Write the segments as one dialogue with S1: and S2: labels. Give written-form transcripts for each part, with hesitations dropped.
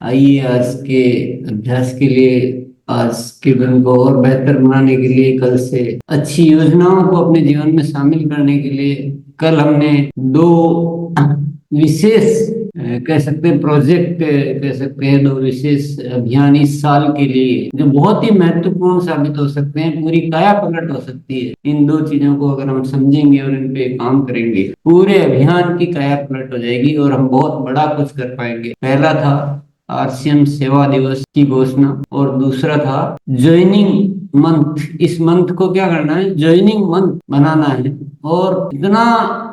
S1: आइए आज के अभ्यास के लिए, आज के दिन को और बेहतर बनाने के लिए, कल से अच्छी योजनाओं को अपने जीवन में शामिल करने के लिए कल हमने दो विशेष कह सकते हैं प्रोजेक्ट, कह सकते हैं दो विशेष अभियान इस साल के लिए जो बहुत ही महत्वपूर्ण साबित हो सकते हैं, पूरी काया पलट हो सकती है। इन दो चीजों को अगर हम समझेंगे और इन पे काम करेंगे, पूरे अभियान की काया पलट हो जाएगी और हम बहुत बड़ा कुछ कर पाएंगे। पहला था आरसीएम सेवा दिवस की घोषणा और दूसरा था ज्वाइनिंग मंथ। इस मंथ को क्या करना है, ज्वाइनिंग मंथ बनाना है और इतना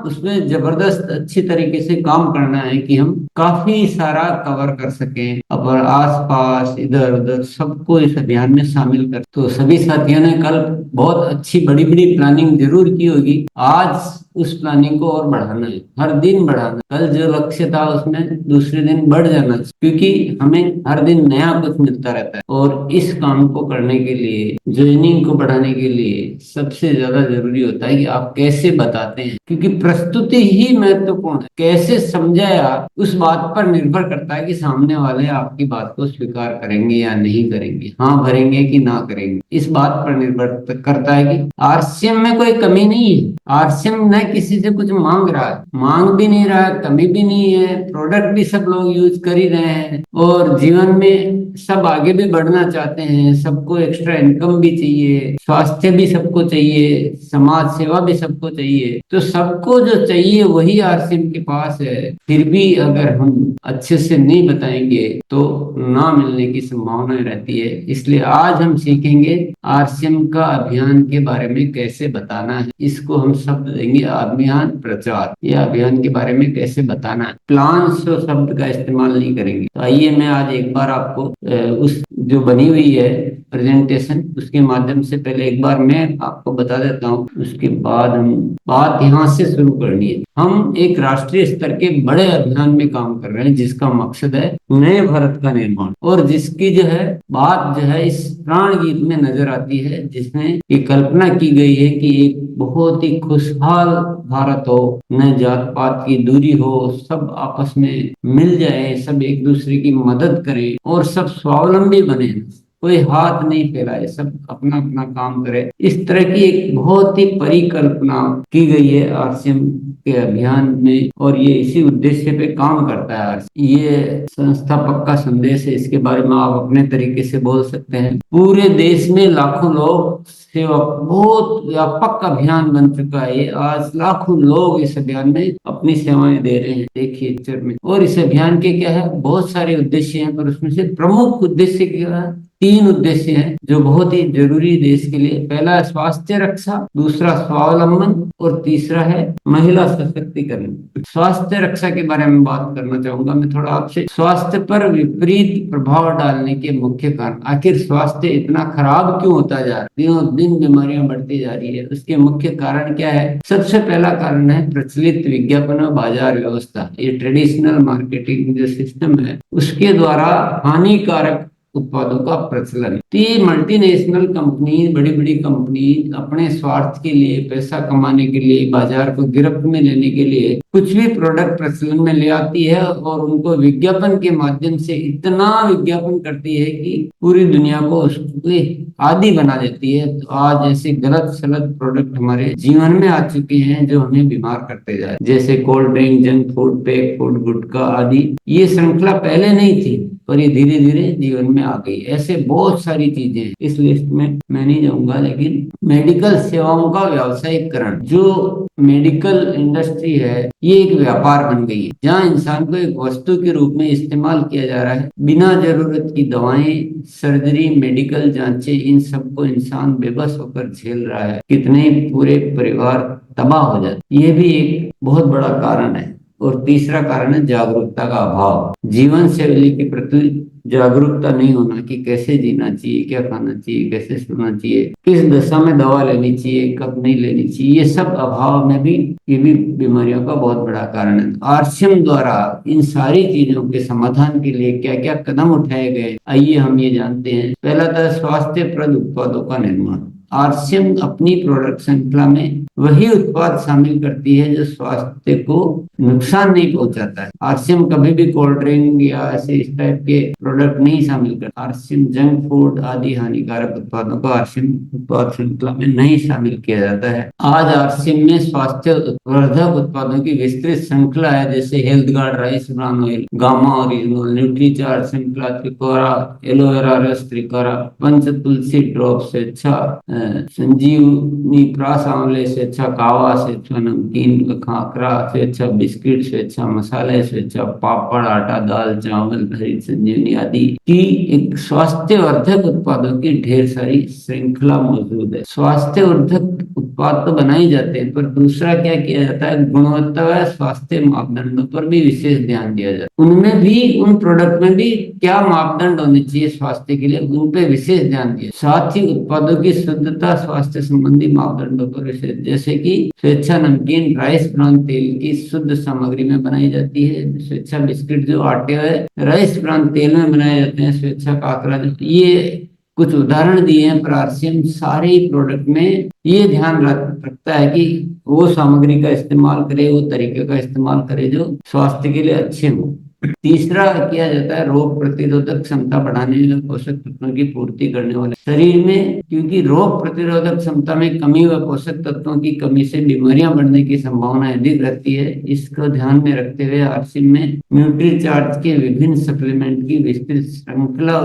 S1: उसमें जबरदस्त अच्छी तरीके से काम करना है कि हम काफी सारा कवर कर सकें, और आस पास इधर उधर सबको इस अभियान में शामिल कर। तो सभी साथियों ने कल बहुत अच्छी बड़ी बड़ी प्लानिंग जरूर की होगी। आज उस प्लानिंग को और बढ़ाना है, हर दिन बढ़ाना। कल जो लक्ष्य था उसमें दूसरे दिन बढ़ जाना, क्योंकि हमें हर दिन नया कुछ मिलता रहता है। और इस काम को करने के लिए, ज्वाइनिंग को बढ़ाने के लिए सबसे ज्यादा जरूरी होता है कि आप कैसे बताते हैं, क्योंकि प्रस्तुति ही महत्वपूर्ण है। कैसे समझाया उस बात पर निर्भर करता है कि सामने वाले आपकी बात को स्वीकार करेंगे या नहीं करेंगे, हाँ भरेंगे कि ना करेंगे। इस बात पर निर्भर करता है कि आरसीएम में कोई कमी नहीं है। आरसीएम न किसी से कुछ मांग रहा है, मांग भी नहीं रहा है, कमी भी नहीं है, प्रोडक्ट भी सब लोग यूज कर ही रहे हैं और जीवन में सब आगे भी बढ़ना चाहते हैं। सबको एक्स्ट्रा इनकम भी चाहिए, स्वास्थ्य भी सबको चाहिए, समाज सेवा भी सबको चाहिए। तो सबको जो चाहिए वही आरसीएम के पास है। फिर भी अगर हम अच्छे से नहीं बताएंगे तो ना मिलने की संभावना रहती है। इसलिए आज हम सीखेंगे आरसीएम का अभियान के बारे में कैसे बताना है। इसको हम शब्द देंगे अभियान प्रचार, या अभियान के बारे में कैसे बताना है। प्लान शब्द का इस्तेमाल नहीं करेंगे। तो आइए मैं आज एक बार आपको उस जो बनी हुई है प्रेजेंटेशन, उसके माध्यम से पहले एक बार मैं आपको बता देता हूँ, उसके बाद हम बात यहाँ से शुरू करनी है। हम एक राष्ट्रीय स्तर के बड़े अभियान में काम कर रहे हैं जिसका मकसद है नए भारत का निर्माण, और जिसकी जो है बात जो है इस प्राण गीत में नजर आती है, जिसमें ये कल्पना की गई है कि एक बहुत ही खुशहाल भारत हो, न जात पात की दूरी हो, सब आपस में मिल जाए, सब एक दूसरे की मदद करें और सब स्वावलंबी बने, कोई हाथ नहीं फैलाए, सब अपना अपना काम करे। इस तरह की एक बहुत ही परिकल्पना की गई है आरसीएम के अभियान में, और ये इसी उद्देश्य पे काम करता है। ये संस्थापक का संदेश है, इसके बारे में आप अपने तरीके से बोल सकते हैं। पूरे देश में लाखों लोग सेवा, बहुत व्यापक अभियान बन चुका है ये। आज लाखों लोग इस अभियान में अपनी सेवाएं दे रहे हैं, देखिए पिक्चर में। और इस अभियान के क्या है, बहुत सारे उद्देश्य हैं, पर उसमें से प्रमुख उद्देश्य क्या है, तीन उद्देश्य हैं जो बहुत ही जरूरी देश के लिए। पहला है स्वास्थ्य रक्षा, दूसरा स्वावलंबन और तीसरा है महिला सशक्तिकरण। स्वास्थ्य रक्षा के बारे में बात करना चाहूंगा मैं थोड़ा आपसे। स्वास्थ्य पर विपरीत प्रभाव डालने के मुख्य कारण, आखिर स्वास्थ्य इतना खराब क्यों होता जा रहा है, दिनों दिन बीमारियां बढ़ती जा रही है, उसके मुख्य कारण क्या है। सबसे पहला कारण है प्रचलित विज्ञापन और बाजार व्यवस्था। ये ट्रेडिशनल मार्केटिंग जो सिस्टम है उसके द्वारा हानिकारक उत्पादों का प्रचलन। तो ये मल्टीनेशनल कंपनी, बड़ी बड़ी कंपनी अपने स्वार्थ के लिए, पैसा कमाने के लिए, बाजार को गिरफ्त में लेने के लिए कुछ भी प्रोडक्ट प्रचलन में ले आती है और उनको विज्ञापन के माध्यम से इतना विज्ञापन करती है कि पूरी दुनिया को उसके आदी बना देती है। तो आज ऐसे गलत सलत प्रोडक्ट हमारे जीवन में आ चुके हैं जो हमें बीमार करते जा रहे हैं, जैसे cold drink, junk food, pack food, gutkha आदि। ये श्रृंखला पहले नहीं थी पर ये धीरे धीरे जीवन में आ गई। ऐसे बहुत सारी चीजें इस लिस्ट में मैं नहीं जाऊंगा, लेकिन मेडिकल सेवाओं का व्यावसायीकरण, जो मेडिकल इंडस्ट्री है ये एक व्यापार बन गई है, जहाँ इंसान को एक वस्तु के रूप में इस्तेमाल किया जा रहा है। बिना जरूरत की दवाएं, सर्जरी, मेडिकल जांचें, इन सबको इंसान बेबस होकर झेल रहा है। कितने पूरे परिवार तबाह हो जाते, ये भी एक बहुत बड़ा कारण है। और तीसरा कारण है जागरूकता का अभाव। जीवन शैली के प्रति जागरूकता नहीं होना कि कैसे जीना चाहिए, क्या खाना चाहिए, कैसे सोना चाहिए, किस दशा में दवा लेनी चाहिए, कब नहीं लेनी चाहिए, ये सब अभाव में भी, ये भी बीमारियों का बहुत बड़ा कारण है। आरसीएम द्वारा इन सारी चीजों के समाधान के लिए क्या क्या कदम उठाए गए, आइए हम ये जानते हैं। पहला था स्वास्थ्यप्रद उत्पादों का निर्माण। आरसीएम अपनी प्रोडक्ट श्रृंखला में वही उत्पाद शामिल करती है जो स्वास्थ्य को नुकसान नहीं पहुंचाता है। आरसीएम कभी भी कोल्ड ड्रिंक या ऐसे इस टाइप के प्रोडक्ट नहीं शामिल करता। आरसीएम जंक फूड आदि हानिकारक उत्पादों को आरसीएम उत्पाद श्रृंखला में नहीं शामिल किया जाता है। आज आरसीएम में स्वास्थ्य वर्धक उत्पादों की विस्तृत श्रृंखला है, जैसे health guard rice bran oil, gamma original, Nutricharge श्रृंखला, त्रिकोरा एलोवेरा रस, त्रिकोरा पंच तुलसी ड्रॉप से अच्छा, संजीवनी प्रास आंवले से अच्छा, कावा से अच्छा नमकीन, खाकरा से अच्छा बिस्किट से अच्छा, मसाले से अच्छा पापड़, आटा, दाल, चावल, हरी संजीवनी आदि की एक स्वास्थ्य वर्धक उत्पादों की ढेर सारी श्रृंखला मौजूद है। स्वास्थ्य वर्धक उत्पाद तो बनाए जाते हैं, पर दूसरा क्या किया जाता है, गुणवत्ता व स्वास्थ्य मापदंडों पर भी विशेष ध्यान दिया जाता है। उनमें भी, उन प्रोडक्ट में भी क्या मापदंड होने चाहिए स्वास्थ्य के लिए, उन पे विशेष ध्यान दिया। साथ ही उत्पादों की शुद्धता, स्वास्थ्य संबंधी मापदंडों पर विशेष, जैसे कि स्वेच्छा नमकीन राइस ब्रान तेल की शुद्ध सामग्री में बनाई जाती है, स्वेच्छा बिस्किट जो आटे है राइस ब्रान तेल में बनाए जाते हैं, स्वेच्छा काकरा, ये कुछ उदाहरण दिए हैं। पर आरसीएम सारे ही प्रोडक्ट में ये ध्यान रखता है कि वो सामग्री का इस्तेमाल करे, वो तरीके का इस्तेमाल करे जो स्वास्थ्य के लिए अच्छे हो। तीसरा किया जाता है रोग प्रतिरोधक क्षमता बढ़ाने में पोषक तत्वों की पूर्ति करने वाले शरीर में, क्योंकि रोग प्रतिरोधक क्षमता में कमी व पोषक तत्वों की कमी से बीमारियां बढ़ने की संभावना अधिक रहती है। इसको ध्यान में रखते हुए आरसीएम में न्यूट्रीचार्ज के विभिन्न सप्लीमेंट की विस्तृत श्रृंखला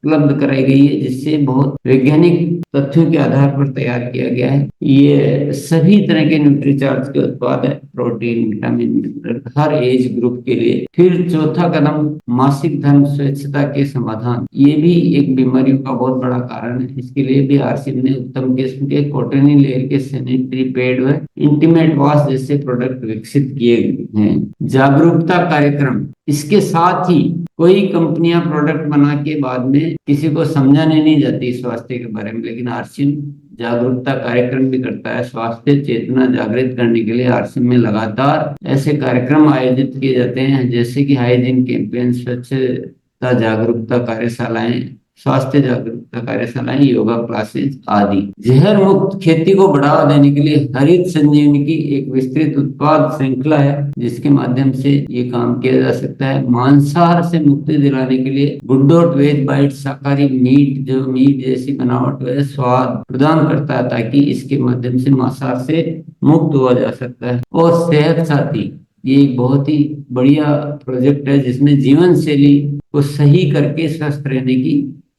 S1: उपलब्ध कराई गई है, जिससे बहुत वैज्ञानिक तथ्यों के आधार पर तैयार किया गया है। ये सभी तरह के न्यूट्रीचार्ज के उत्पाद है, प्रोटीन, विटामिन, हर एज ग्रुप के लिए। फिर चौथा कदम मासिक धर्म स्वच्छता के समाधान, ये भी एक बीमारियों का बहुत बड़ा कारण है। इसके लिए भी आरसीएम ने उत्तम किस्म के कॉटनी लेयर के सैनिटरी पैड व इंटीमेट वॉश जैसे प्रोडक्ट विकसित किए हैं। जागरूकता कार्यक्रम, इसके साथ ही कोई कंपनियां प्रोडक्ट बना के बाद में किसी को समझाने नहीं जाती स्वास्थ्य के बारे में, लेकिन आरसीएम जागरूकता कार्यक्रम भी करता है। स्वास्थ्य चेतना जागृत करने के लिए आरसीएम में लगातार ऐसे कार्यक्रम आयोजित किए जाते हैं, जैसे कि हाइजीन कैंपेन, स्वच्छता जागरूकता कार्यशालाएं, स्वास्थ्य जागरूकता कार्यशालाएं, योगा क्लासेस आदि। जहर मुक्त खेती को बढ़ावा देने के लिए हरित संजीवनी की एक विस्तृत उत्पाद श्रृंखला है, जिसके माध्यम से ये काम किया जा सकता है। मांसाहार से मुक्ति दिलाने के लिए गुड वेज बाइट शाकाहारी मीट, जो मीट जैसी बनावट व स्वाद प्रदान करता है, ताकि इसके माध्यम से मांसाहार से मुक्त हुआ जा सकता है। और सेहत साथी, ये एक बहुत ही बढ़िया प्रोजेक्ट है, जिसमें जीवन शैली को सही करके स्वस्थ रहने की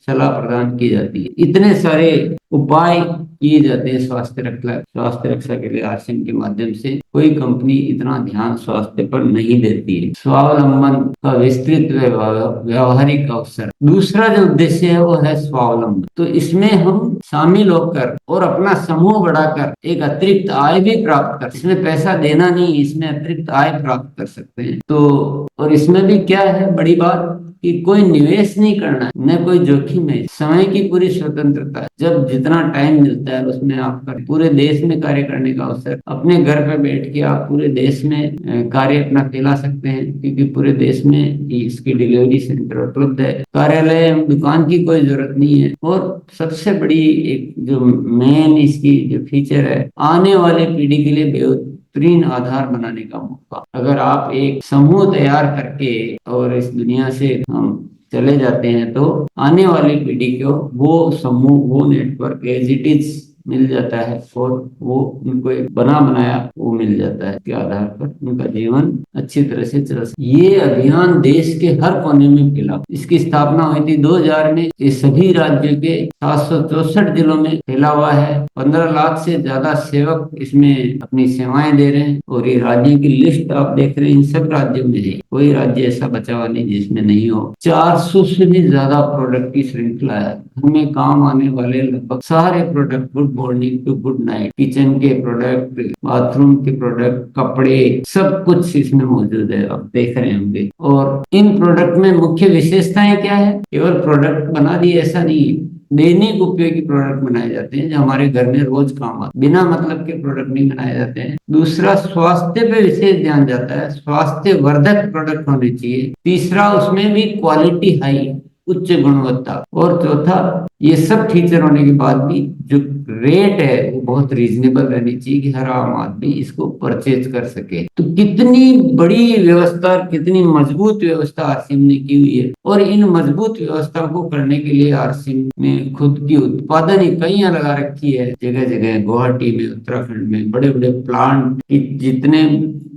S1: सलाह प्रदान की जाती है। इतने सारे उपाय किए जाते हैं स्वास्थ्य रक्षा के लिए आरसीएम के माध्यम से। कोई कंपनी इतना ध्यान स्वास्थ्य पर नहीं देती है। स्वावलंबन का विस्तृत व्यवहारिक अवसर, दूसरा जो उद्देश्य है वो है स्वावलंबन। तो इसमें हम शामिल होकर और अपना समूह बढ़ाकर एक अतिरिक्त आय भी प्राप्त कर, इसमें पैसा देना नहीं, इसमें अतिरिक्त आय प्राप्त कर सकते हैं। तो और इसमें भी क्या है बड़ी बात कि कोई निवेश नहीं करना है, न कोई जोखिम है, समय की पूरी स्वतंत्रता है। जब जितना टाइम मिलता है उसमें आप पूरे देश में कार्य करने का अवसर, अपने घर पे बैठ के आप पूरे देश में कार्य अपना फैला सकते हैं, क्योंकि पूरे देश में इसकी डिलीवरी सेंटर उपलब्ध है। कार्यालय दुकान की कोई जरूरत नहीं है। और सबसे बड़ी एक जो मेन इसकी जो फीचर है, आने वाले पीढ़ी के लिए बेहतरीन आधार बनाने का मौका। अगर आप एक समूह तैयार करके और इस दुनिया से हम चले जाते हैं, तो आने वाली पीढ़ी को वो समूह, वो नेटवर्क एज इट इज मिल जाता है, और वो उनको एक बना बनाया वो मिल जाता है, के आधार पर उनका जीवन अच्छी तरह से चल सकता है। ये अभियान देश के हर कोने में फैला। इसकी स्थापना हुई थी 2000 में। ये सभी राज्यों के 764 जिलों में फैला हुआ है। 15 लाख से ज्यादा सेवक इसमें अपनी सेवाएं दे रहे हैं, और ये राज्यों की लिस्ट आप देख रहे हैं, इन सब राज्यों में है, कोई राज्य ऐसा बचा हुआ नहीं जिसमें नहीं हो। 400 से भी ज्यादा प्रोडक्ट की श्रृंखला है। हमें काम आने वाले लगभग सारे product, good morning to good night, kitchen के प्रोडक्ट, बाथरूम के प्रोडक्ट, कपड़े, सब कुछ इसमें मौजूद है, आप देख रहे होंगे। और इन प्रोडक्ट में मुख्य विशेषताएं क्या है? केवल प्रोडक्ट बना दिए ऐसा नहीं है, दैनिक उपयोगी प्रोडक्ट बनाए जाते हैं जो हमारे घर में रोज काम आते, बिना मतलब के प्रोडक्ट नहीं बनाए जाते हैं। दूसरा, स्वास्थ्य पे विशेष ध्यान जाता है, स्वास्थ्य वर्धक प्रोडक्ट होने चाहिए। तीसरा, उसमें भी क्वालिटी हाई, उच्च गुणवत्ता, और चौथा, ये सब फीचर होने के बाद भी जो रेट है वो बहुत रीजनेबल रहनी चाहिए कि हर आम आदमी इसको परचेज कर सके। तो कितनी बड़ी व्यवस्था, कितनी मजबूत व्यवस्था आरसीएम ने की हुई है, और इन मजबूत व्यवस्था को करने के लिए आरसीएम ने खुद की उत्पादन इकाइयां लगा रखी है जगह जगह। गुवाहाटी में, उत्तराखंड में बड़े बड़े प्लांट की जितने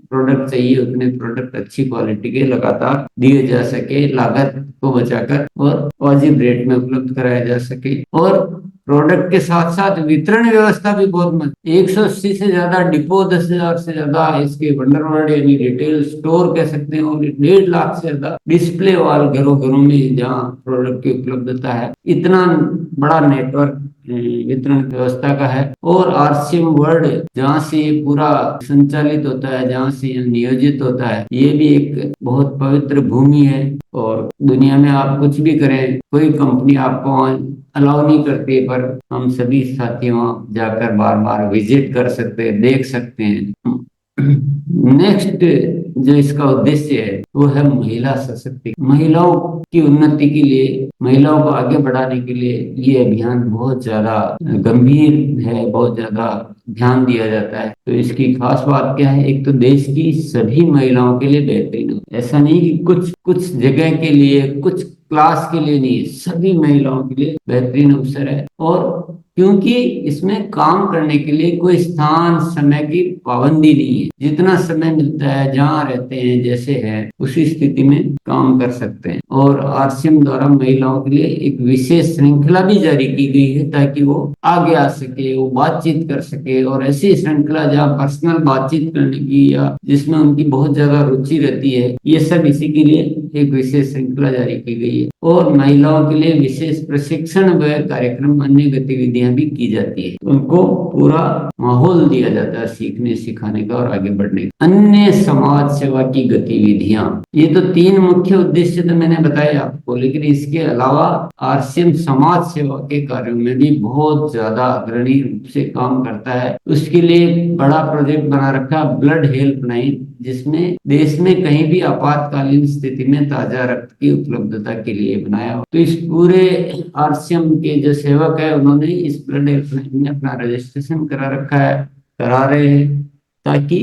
S1: प्रोडक्ट चाहिए उतने प्रोडक्ट अच्छी क्वालिटी के लगातार दिए जा सके, लागत को बचाकर और वाजिब रेट में उपलब्ध कराया जा सके। और प्रोडक्ट के साथ साथ वितरण व्यवस्था भी बहुत मजबूत, 180 से ज्यादा डिपो, 10,000 से ज्यादा इसके वंडरवर्ल्ड यानी रिटेल स्टोर कह सकते हैं, और 1.5 लाख से ज्यादा डिस्प्ले वाल घरों घरों में जहाँ प्रोडक्ट की उपलब्धता है। इतना बड़ा नेटवर्क वितरण व्यवस्था का है। और आरसीएम वर्ल्ड जहाँ से ये पूरा संचालित होता है, जहाँ से ये नियोजित होता है, ये भी एक बहुत पवित्र भूमि है। और दुनिया में आप कुछ भी करें, कोई कंपनी आपको अलाउ नहीं करती, पर हम सभी साथी वहाँ जाकर बार बार विजिट कर सकते हैं, देख सकते हैं। नेक्स्ट जो इसका उद्देश्य है वो है महिला सशक्तिकरण। महिलाओं की उन्नति के लिए, महिलाओं को आगे बढ़ाने के लिए ये अभियान बहुत ज्यादा गंभीर है, बहुत ज्यादा ध्यान दिया जाता है। तो इसकी खास बात क्या है? एक तो देश की सभी महिलाओं के लिए बेहतरीन हो, ऐसा नहीं कि कुछ कुछ जगह के लिए, कुछ क्लास के लिए नहीं, सभी महिलाओं के लिए बेहतरीन अवसर है। और क्योंकि इसमें काम करने के लिए कोई स्थान समय की पाबंदी नहीं है, जितना समय मिलता है, जहाँ रहते हैं, जैसे है उसी स्थिति में काम कर सकते हैं। और आरसीएम द्वारा महिलाओं के लिए एक विशेष श्रृंखला भी जारी की गई है ताकि वो आगे आ सके, वो बातचीत कर सके। और ऐसी श्रृंखला जहाँ पर्सनल बातचीत करने की या जिसमें उनकी बहुत ज्यादा रुचि रहती है, ये सब इसी के लिए एक विशेष श्रृंखला जारी की गई है। और महिलाओं के लिए विशेष प्रशिक्षण व कार्यक्रम, अन्य गतिविधियां भी की जाती है। उनको पूरा माहौल दिया जाता है सीखने सिखाने का और आगे बढ़ने का। अन्य समाज सेवा की गतिविधियां, ये तो 3 मुख्य उद्देश्य तो मैंने बताया आपको, लेकिन इसके अलावा आरसीएम समाज सेवा के कार्यों में भी बहुत ज्यादा अग्रणी रूप से काम करता है। उसके लिए बड़ा प्रोजेक्ट बना रखा ब्लड हेल्पलाइन, जिसमें देश में कहीं भी आपातकालीन स्थिति में ताजा रक्त की उपलब्धता के लिए बनाया हो। तो इस पूरे आरसीएम के जो सेवक है उन्होंने इस ब्लड हेल्पलाइन में अपना रजिस्ट्रेशन करा रखा है, करा रहे हैं, ताकि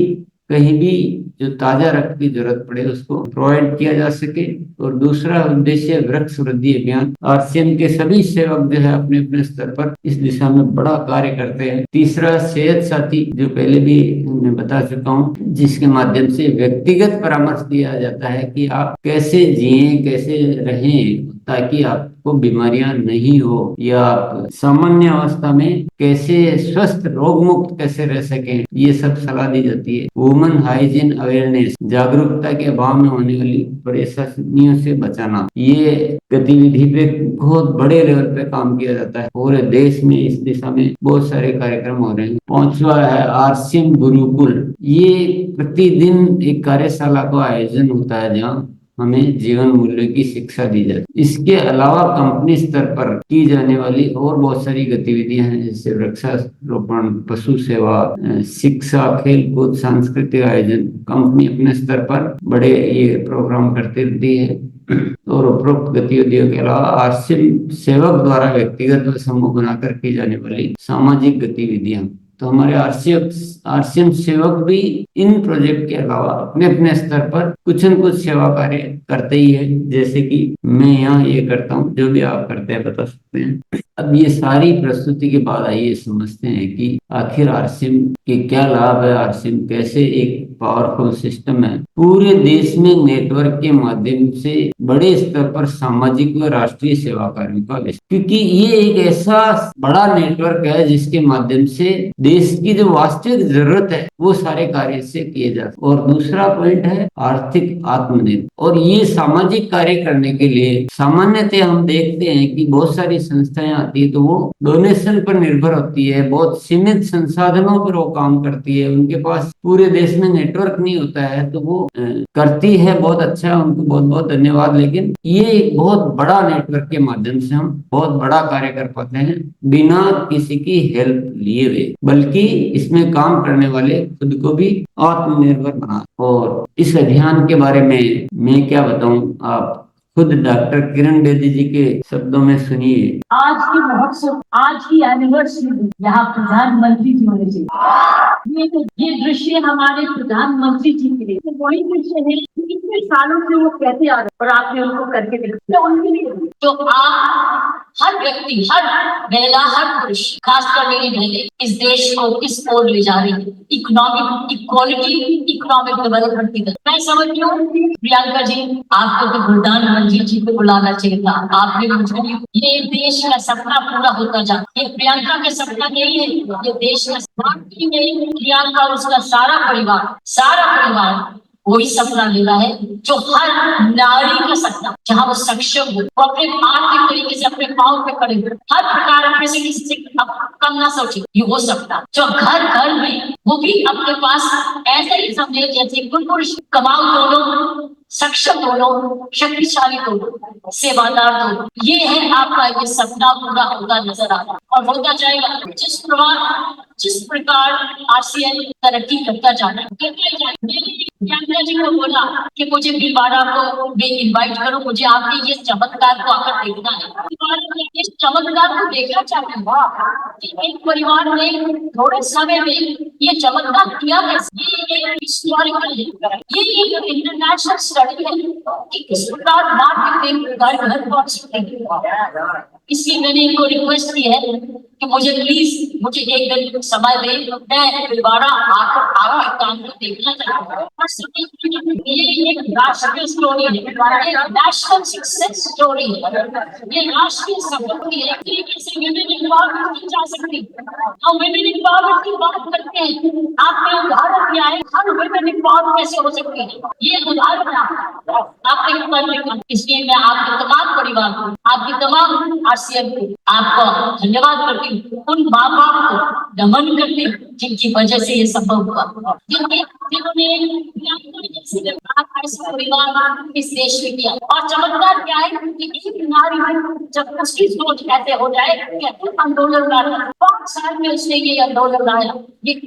S1: कहीं भी जो ताजा रक्त की जरूरत पड़े उसको प्रोवाइड किया जा सके। और दूसरा उद्देश्य वृक्ष वृद्धि अभियान। आरसीएम के सभी सेवक जो है अपने अपने स्तर पर इस दिशा में बड़ा कार्य करते हैं। तीसरा सेहत साथी, जो पहले भी मैं बता चुका हूँ, जिसके माध्यम से व्यक्तिगत परामर्श दिया जाता है कि आप कैसे जिए, कैसे रहें ताकि आपको बीमारियां नहीं हो, या आप सामान्य अवस्था में कैसे स्वस्थ रोग मुक्त कैसे रह सकें, ये सब सलाह दी जाती है। वुमेन हाइजीन अवेयरनेस, जागरूकता के अभाव में होने वाली परेशानियों से बचाना, ये गतिविधि पे बहुत बड़े लेवल पे काम किया जाता है। पूरे देश में इस दिशा में बहुत सारे कार्यक्रम हो रहे हैं। 5वां है आरसीएम गुरुकुल। ये प्रतिदिन एक कार्यशाला का आयोजन होता है जहाँ हमें जीवन मूल्य की शिक्षा दी जाती है। इसके अलावा कंपनी स्तर पर की जाने वाली और बहुत सारी गतिविधियां हैं, जैसे वृक्षारोपण, पशु सेवा, शिक्षा, खेल कूद, सांस्कृतिक आयोजन। कंपनी अपने स्तर पर बड़े ये प्रोग्राम करती रहती है। और उपरोक्त गतिविधियों के अलावा आरसीएम सेवक द्वारा व्यक्तिगत व समूह बनाकर की जाने वाली सामाजिक गतिविधियां। तो हमारे आरसीएम सेवक भी इन प्रोजेक्ट के अलावा अपने अपने स्तर पर कुछ न कुछ सेवा कार्य करते ही है, जैसे कि मैं यहाँ ये करता हूँ, जो भी आप करते हैं बता सकते हैं। अब ये सारी प्रस्तुति के बाद आइए समझते हैं कि आखिर आरसीएम के क्या लाभ है, आरसीएम कैसे एक पावरफुल सिस्टम है पूरे देश में नेटवर्क के माध्यम से बड़े स्तर पर सामाजिक व राष्ट्रीय सेवा कार्यों का विस्तार। क्योंकि ये एक ऐसा बड़ा नेटवर्क है जिसके माध्यम से देश की जो वास्तविक जरूरत है वो सारे कार्य से किए जाते हैं। और दूसरा पॉइंट है आर्थिक आत्मनिर्भर। और ये सामाजिक कार्य करने के लिए सामान्यतः हम देखते हैं कि बहुत सारी संस्थाएं आती है तो वो डोनेशन पर निर्भर होती है, बहुत सीमित संसाधनों पर वो काम करती है, उनके पास पूरे देश में नेटवर्क नहीं होता है, तो वो करती है, बहुत अच्छा, उनको बहुत बहुत धन्यवाद। लेकिन ये एक बहुत बड़ा नेटवर्क के माध्यम से हम बहुत बड़ा कार्य कर पाते हैं बिना किसी की हेल्प लिए हुए, बल्कि इसमें काम करने वाले खुद को भी आत्मनिर्भर बना। और इस अभियान के बारे में मैं क्या बताऊं, आप खुद डॉक्टर किरण बेदी जी के शब्दों में सुनिए।
S2: आज की महोत्सव, आज की एनिवर्सरी यहाँ प्रधानमंत्री जी होने चाहिए। ये दृश्य हमारे प्रधानमंत्री जी के लिए तो वही दृश्य है इतने सालों से वो कहते आ रहे और आपने उनको करके दिखाया। तो उनके लिए तो आप हर व्यक्ति, हर महिला, हर पुरुष, खासकर मेरी बहनें इस देश को किस ओर ले जा रही है, इकोनॉमिक इक्वालिटी, इकोनॉमिक डेवलपमेंट की तरफ। मैं समझती हूँ प्रियंका जी, आपको तो प्रधानमंत्री जी को बुलाना चाहिए था, आपने मुझे ये देश का सपना पूरा होता जा। ये प्रियंका का सपना नहीं है, ये देश का सपना नहीं। प्रियंका उसका सारा परिवार वही सपना ले रहा है जो हर नारी का सपना, जहाँ वो सक्षम हो, वो अपने आर्थिक तरीके से अपने पांव पे खड़े हो, हर प्रकार अपने से किसी से कम ना सोचे। ये वो सपना जो घर घर में, वो भी अपने पास ऐसे ही समझे जैसे कोई पुरुष कमाओ दोनों, सक्षम दोनों, शक्तिशाली दोनों, सेवादार दोनों। ये है आपका ये सपना पूरा होता नजर आ रहा और होता जाएगा। जिस प्रकार आरसीएम तरक्की करता जाना प्रियंका जी को बोला कि मुझे भीलवाड़ा को भी इनवाइट करो, मुझे आपके ये चमत्कार को आकर देखना है। इस चमत्कार को देखना चाहते हैं कि एक परिवार ने थोड़े समय में ये चमत्कार किया कैसे। ये हिस्टोरिकल है, ये एक इंटरनेशनल स्टडी है कि किस प्रकार मार्केटिंग घर घर पहुंच सकते हैं। इसलिए मैंने इनको रिक्वेस्ट की है कि मुझे प्लीज मुझे एक दिन समय दें, मैं भीलवाड़ा आकर आपके काम को देखना चाहता हूँ। ये एक राष्ट्रीय स्टोरी है, एक नेशनल सक्सेस स्टोरी है, ये राष्ट्रीय सफलता है। एक तरीके से विमेन एम्पावरमेंट की जा सकती है। हम विमेन एम्पावरमेंट की बात करते हैं, आपने उदाहरण दिया है, हर विमेन एम्पावर कैसे हो सकती है, ये उदाहरण आपने ऊपर लिखा। इसलिए मैं आपके तमाम परिवार को, आपके तमाम आरसीएम को आपका धन्यवाद करती हूँ, उन माँ बाप को नमन करती हूँ जिनकी वजह से ये संभव हुआ, जिन्होंने ऐसे परिवार इस देश में किया। और चमत्कार क्या है कि एक नारी जब उसकी सोच ऐसे हो जाए कि आंदोलन लाया, 5 साल में उसने ये आंदोलन लाया, ये एक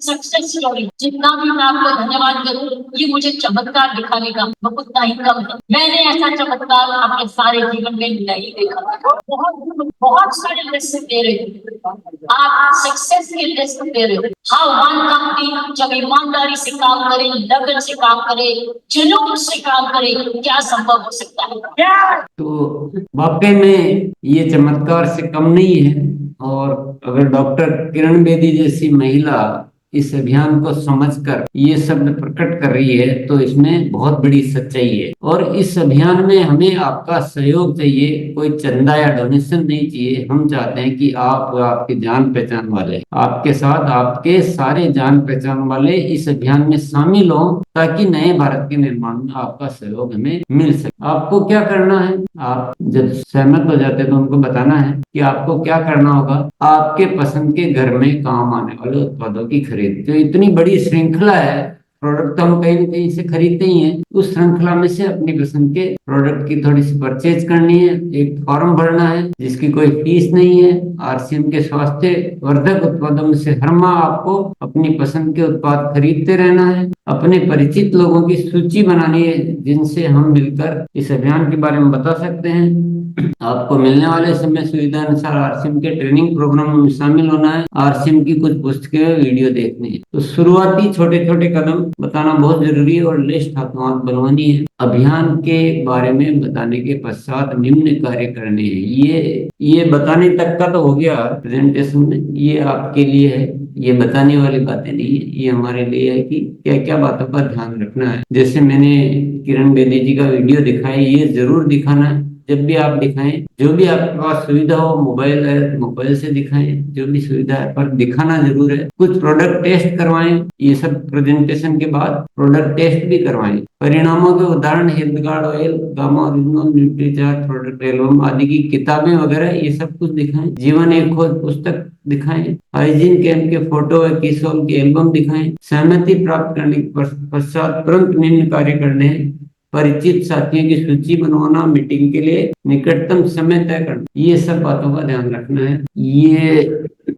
S2: सक्सेस स्टोरी। जितना भी मैं आपको धन्यवाद करूं, ये मुझे चमत्कार दिखाने का उतना ही कम है। मैंने ऐसा चमत्कार अपने सारे जीवन में नहीं देखा। बहुत सारे लेसन दे रहे हो आप, सक्सेस के लेसन दे रहे हो। हाउ वन कंपनी जब ईमानदारी से काम करे, लगन से काम करे, जुनून से काम करे, क्या संभव हो सकता है।
S1: तो वाकई में ये चमत्कार से कम नहीं है। और अगर डॉक्टर किरण बेदी जैसी महिला इस अभियान को समझकर ये शब्द प्रकट कर रही है तो इसमें बहुत बड़ी सच्चाई है। और इस अभियान में हमें आपका सहयोग चाहिए, कोई चंदा या डोनेशन नहीं चाहिए। हम चाहते हैं कि आप, आपके जान पहचान वाले, आपके साथ आपके सारे जान पहचान वाले इस अभियान में शामिल हों ताकि नए भारत के निर्माण में आपका सहयोग हमें मिल सके। आपको क्या करना है, आप जब सहमत हो जाते हैं तो उनको बताना है कि आपको क्या करना होगा। आपके पसंद के घर में काम आने वाले उत्पादों की खरीद, जो इतनी बड़ी श्रृंखला है, प्रोडक्ट तो हम कहीं न कहीं से खरीदते ही हैं, उस श्रृंखला में से अपनी पसंद के प्रोडक्ट की थोड़ी सी परचेज करनी है। एक फॉर्म भरना है जिसकी कोई फीस नहीं है। आरसीएम के स्वास्थ्य वर्धक उत्पादों में से हर माह आपको अपनी पसंद के उत्पाद खरीदते रहना है। अपने परिचित लोगों की सूची बनानी है जिनसे हम मिलकर इस अभियान के बारे में बता सकते हैं। आपको मिलने वाले समय सुविधा अनुसार आरसीएम के ट्रेनिंग प्रोग्राम में शामिल होना है। आरसीएम की कुछ पुस्तकें, वीडियो देखनी है। तो शुरुआती छोटे छोटे कदम बताना बहुत जरूरी है और लिस्ट हाथों हाथ बनवानी है। अभियान के बारे में बताने के पश्चात निम्न कार्य करने हैं। ये बताने तक का तो हो गया प्रेजेंटेशन में, ये आपके लिए है, ये बताने वाली बातें नहीं है। ये हमारे लिए है कि क्या क्या बातों का ध्यान रखना है। जैसे मैंने किरण बेदी जी का वीडियो दिखाया, ये जरूर दिखाना है। जब भी आप दिखाएं, जो भी आपके पास सुविधा हो, मोबाइल है मोबाइल से दिखाएं, जो भी सुविधा है, पर दिखाना जरूर है। कुछ प्रोडक्ट टेस्ट करवाएं, ये सब प्रेजेंटेशन के बाद प्रोडक्ट टेस्ट भी करवाएं। परिणामों के उदाहरण Healthguard oil, gamma original, Nutricharge product album आदि की किताबें वगैरह ये सब कुछ दिखाएं। जीवन एक खोज पुस्तक दिखाएं। हाइजीन कैंप के फोटो व किशोर की एल्बम दिखाएं। सहमति प्राप्त करने के पश्चात तुरंत निम्न कार्य करने हैं। परिचित साथियों की सूची बनवाना, मीटिंग के लिए निकटतम समय तय करना, ये सब बातों का ध्यान रखना है। ये